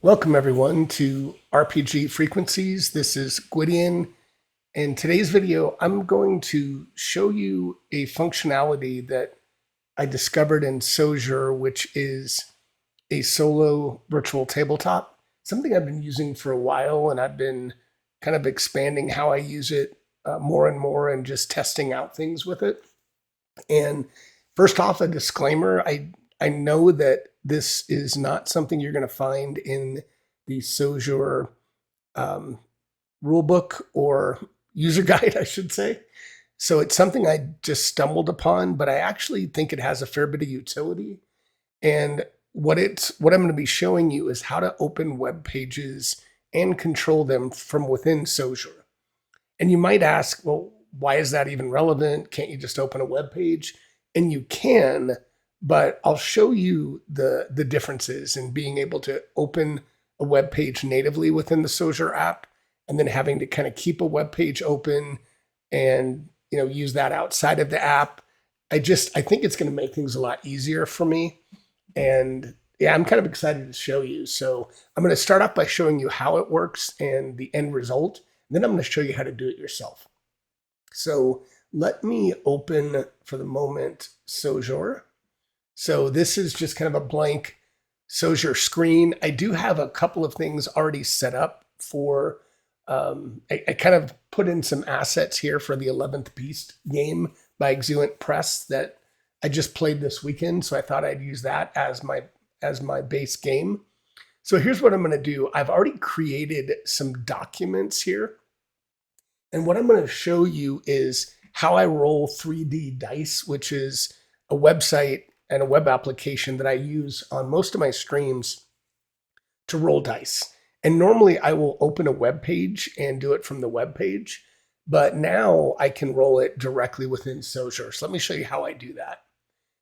Welcome everyone to RPG Frequencies. This is Gwydion. In today's video, I'm going to show you a functionality that I discovered in Sojour, which is a solo virtual tabletop. Something I've been using for a while, and I've been kind of expanding how I use it more and more and just testing out things with it. And first off, a disclaimer, I know that this is not something you're going to find in the Sojour rule book or user guide, I should say. So it's something I just stumbled upon, but I actually think it has a fair bit of utility. And what I'm going to be showing you is how to open web pages and control them from within Sojour. And you might ask, well, why is that even relevant? Can't you just open a web page? And you can, but I'll show you the differences in being able to open a web page natively within the Sojour app, and then having to kind of keep a web page open and use that outside of the app. I think it's going to make things a lot easier for me. And yeah, I'm kind of excited to show you. So I'm going to start off by showing you how it works and the end result. And then I'm going to show you how to do it yourself. So let me open, for the moment, Sojour. So this is just kind of a blank Sojour screen. I do have a couple of things already set up for, I kind of put in some assets here for the 11th Beast game by Exuent Press that I just played this weekend. So I thought I'd use that as my base game. So here's what I'm going to do. I've already created some documents here. And what I'm going to show you is how I roll 3D dice, which is a website and a web application that I use on most of my streams to roll dice. And normally I will open a web page and do it from the web page, but now I can roll it directly within Sojour. So let me show you how I do that.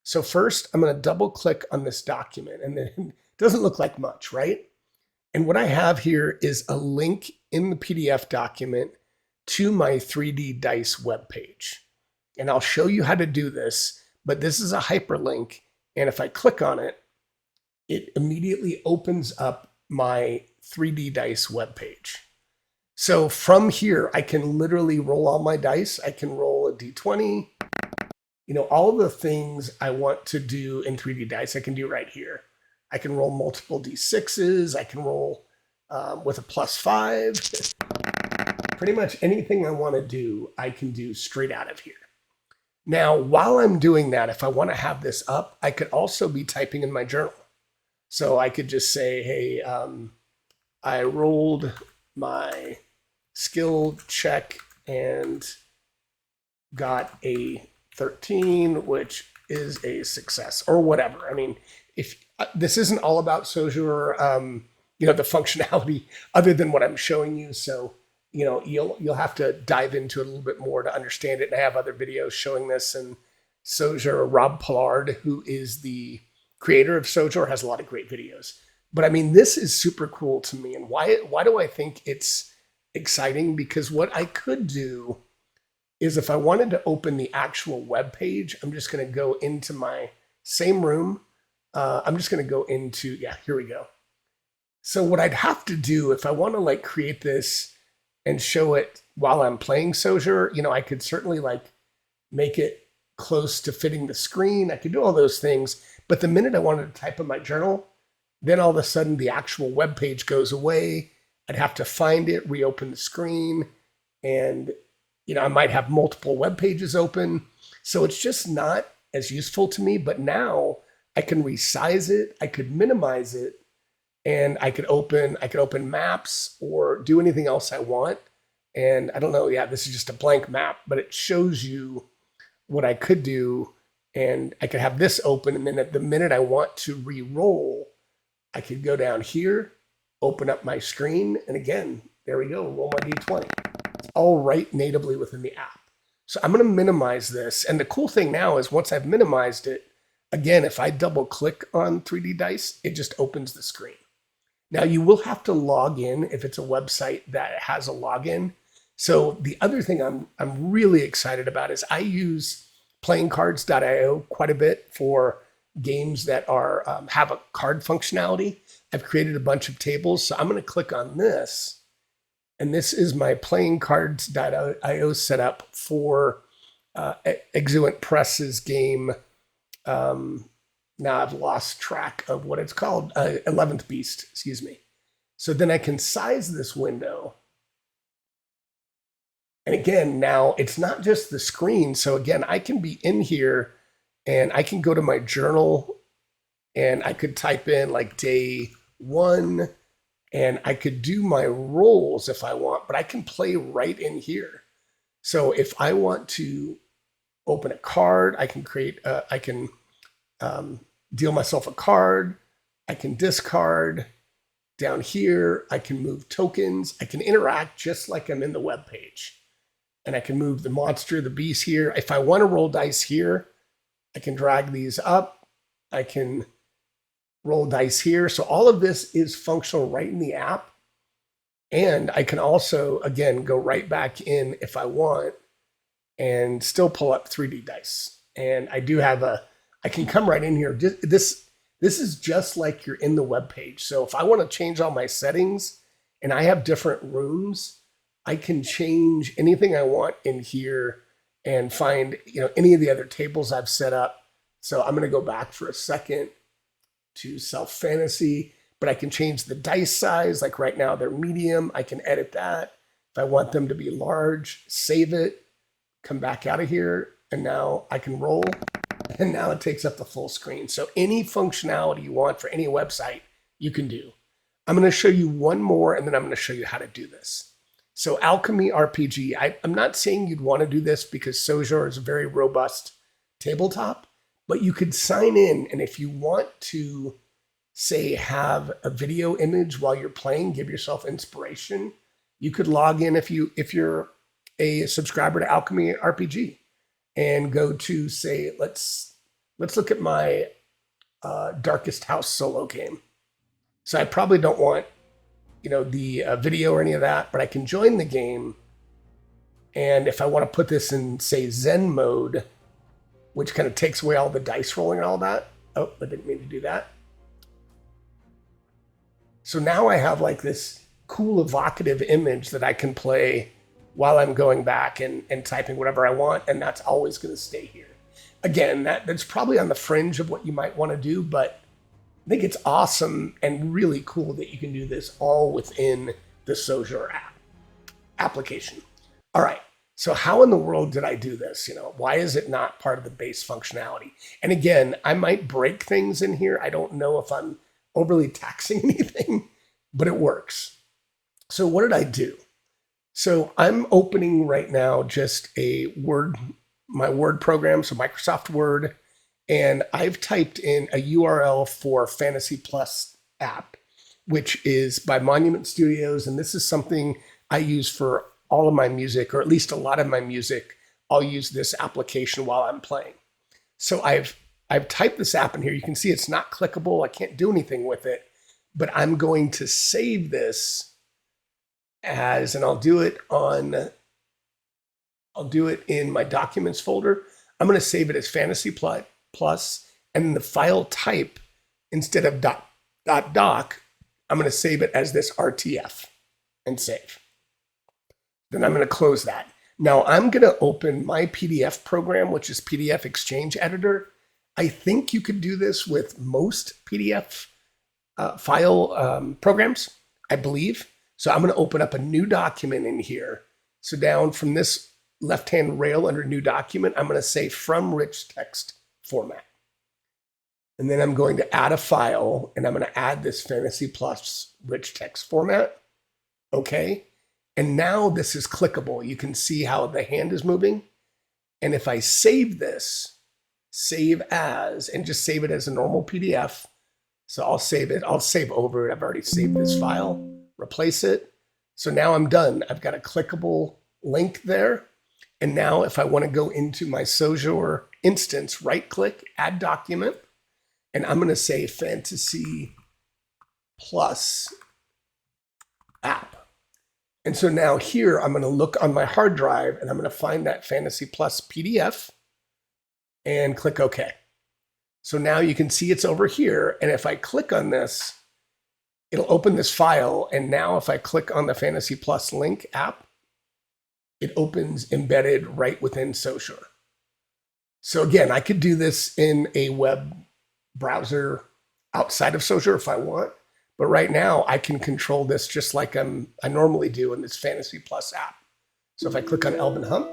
So first I'm going to double click on this document, and then it doesn't look like much, right? And what I have here is a link in the PDF document to my 3D dice web page. And I'll show you how to do this. But this is a hyperlink, and if I click on it, it immediately opens up my 3D dice webpage. So from here, I can literally roll all my dice. I can roll a d20, all the things I want to do in 3D dice, I can do right here. I can roll multiple d6s. I can roll with a +5. Pretty much anything I want to do, I can do straight out of here. Now, while I'm doing that, if I want to have this up, I could also be typing in my journal. So I could just say, hey, I rolled my skill check and got a 13, which is a success, or whatever. I mean, if this isn't all about Sojour, the functionality other than what I'm showing you. So you'll have to dive into it a little bit more to understand it. And I have other videos showing this. And Sojour, Rob Pollard, who is the creator of Sojour, has a lot of great videos. But I mean, this is super cool to me. And why do I think it's exciting? Because what I could do is, if I wanted to open the actual web page, I'm just going to go into my same room. I'm just going to go into, here we go. So what I'd have to do if I want to create this and show it while I'm playing Sojour, I could certainly make it close to fitting the screen. I could do all those things. But the minute I wanted to type in my journal, then all of a sudden the actual web page goes away. I'd have to find it, reopen the screen, and I might have multiple web pages open. So it's just not as useful to me. But now I can resize it, I could minimize it, and I could open maps or do anything else I want. And I don't know, this is just a blank map, but it shows you what I could do. And I could have this open, and then at the minute I want to re-roll, I could go down here, open up my screen, and again, there we go, roll my d20. It's all right natively within the app. So I'm going to minimize this. And the cool thing now is, once I've minimized it, again, if I double click on 3D dice, it just opens the screen. Now, you will have to log in if it's a website that has a login. So the other thing I'm really excited about is I use playingcards.io quite a bit for games that are have a card functionality. I've created a bunch of tables. So I'm going to click on this. And this is my playing cards.io setup for Exuent Press's game. Now I've lost track of what it's called. 11th Beast, excuse me. So then I can size this window. And again, now it's not just the screen. So again, I can be in here and I can go to my journal and I could type in like day 1 and I could do my rolls if I want, but I can play right in here. So if I want to open a card, I can create, I can deal myself a card, I can discard. Down here, I can move tokens. I can interact just like I'm in the web page. And I can move the monster, the beast here. If I want to roll dice here, I can drag these up. I can roll dice here. So all of this is functional right in the app. And I can also, again, go right back in if I want and still pull up 3D dice. And I do have I can come right in here. This is just like you're in the web page. So if I want to change all my settings and I have different rooms, I can change anything I want in here and find, any of the other tables I've set up. So I'm going to go back for a second to Self Fantasy, but I can change the dice size. Like right now they're medium. I can edit that. If I want them to be large, save it, come back out of here. And now I can roll. And now it takes up the full screen. So any functionality you want for any website, you can do. I'm going to show you one more, and then I'm going to show you how to do this. So Alchemy RPG, I'm not saying you'd want to do this because Sojour is a very robust tabletop, but you could sign in. And if you want to, say, have a video image while you're playing, give yourself inspiration, you could log in if you're a subscriber to Alchemy RPG. And go to, say, let's look at my Darkest House solo game. So I probably don't want, the video or any of that, but I can join the game. And if I want to put this in, say, Zen mode, which kind of takes away all the dice rolling and all that. Oh, I didn't mean to do that. So now I have like this cool evocative image that I can play while I'm going back and typing whatever I want, and that's always going to stay here. Again, that's probably on the fringe of what you might want to do, but I think it's awesome and really cool that you can do this all within the Sojour application. All right, so how in the world did I do this? Why is it not part of the base functionality? And again, I might break things in here. I don't know if I'm overly taxing anything, but it works. So what did I do? So I'm opening right now just my Word program, so Microsoft Word, and I've typed in a URL for Fantasy Plus app, which is by Monument Studios, and this is something I use for all of my music, or at least a lot of my music. I'll use this application while I'm playing. So I've typed this app in here. You can see it's not clickable. I can't do anything with it, but I'm going to save this and I'll do it in my documents folder. I'm going to save it as Fantasy Plus, and the file type, instead of .doc, I'm going to save it as this RTF and save. Then I'm going to close that. Now I'm going to open my PDF program, which is PDF Exchange Editor. I think you could do this with most PDF file programs, I believe. So I'm going to open up a new document in here. So down from this left-hand rail under new document, I'm going to say from rich text format. And then I'm going to add a file, and I'm going to add this Fantasy Plus rich text format. Okay. And now this is clickable. You can see how the hand is moving. And if I save this, save as, and just save it as a normal PDF. So I'll save it. I'll save over it. I've already saved this file. Replace it. So now I'm done. I've got a clickable link there. And now if I want to go into my Sojour instance, right click, add document, and I'm going to say Fantasy Plus app. And so now here I'm going to look on my hard drive and I'm going to find that Fantasy Plus PDF and click OK. So now you can see it's over here. And if I click on this, it'll open this file. And now if I click on the Fantasy Plus link app, it opens embedded right within Sojour. So again, I could do this in a web browser outside of Sojour if I want. But right now I can control this just like I normally do in this Fantasy Plus app. So if I click on Elven Hump,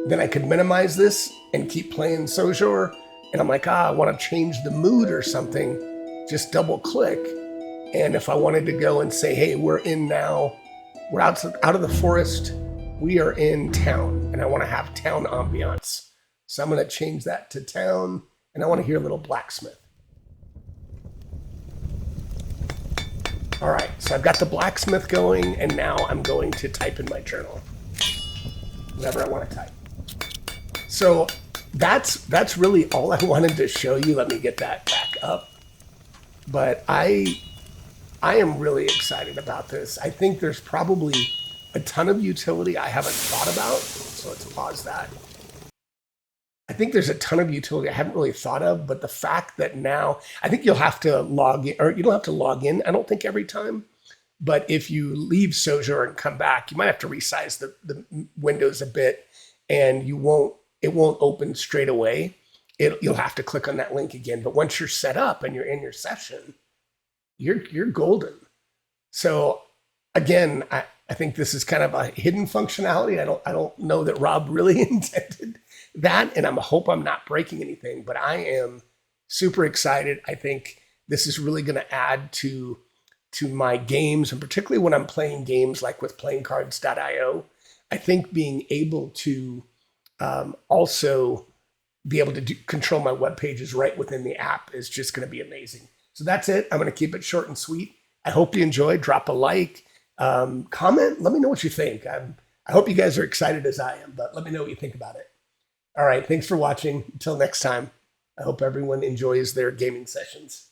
then I could minimize this and keep playing Sojour. And I'm like, I want to change the mood or something. Just double click. And if I wanted to go and say, hey, we're out of the forest, we are in town, and I want to have town ambiance. So I'm going to change that to town, and I want to hear a little blacksmith. All right, so I've got the blacksmith going, and now I'm going to type in my journal, whatever I want to type. So that's really all I wanted to show you. Let me get that back up. But I am really excited about this. I think there's probably a ton of utility I haven't thought about. So let's pause that. I think there's a ton of utility I haven't really thought of, but the fact that now, I think you'll have to log in, or you don't have to log in, I don't think every time. But if you leave Sojour and come back, you might have to resize the windows a bit, and it won't open straight away. You'll have to click on that link again. But once you're set up and you're in your session, you're golden. So again, I think this is kind of a hidden functionality. I don't know that Rob really intended that, and I hope I'm not breaking anything, but I am super excited. I think this is really going to add to my games, and particularly when I'm playing games like with playingcards.io. I think being able to also be able to control my web pages right within the app is just going to be amazing. So that's it. I'm going to keep it short and sweet. I hope you enjoyed. Drop a like, comment. Let me know what you think. I hope you guys are excited as I am, but let me know what you think about it. All right. Thanks for watching. Until next time, I hope everyone enjoys their gaming sessions.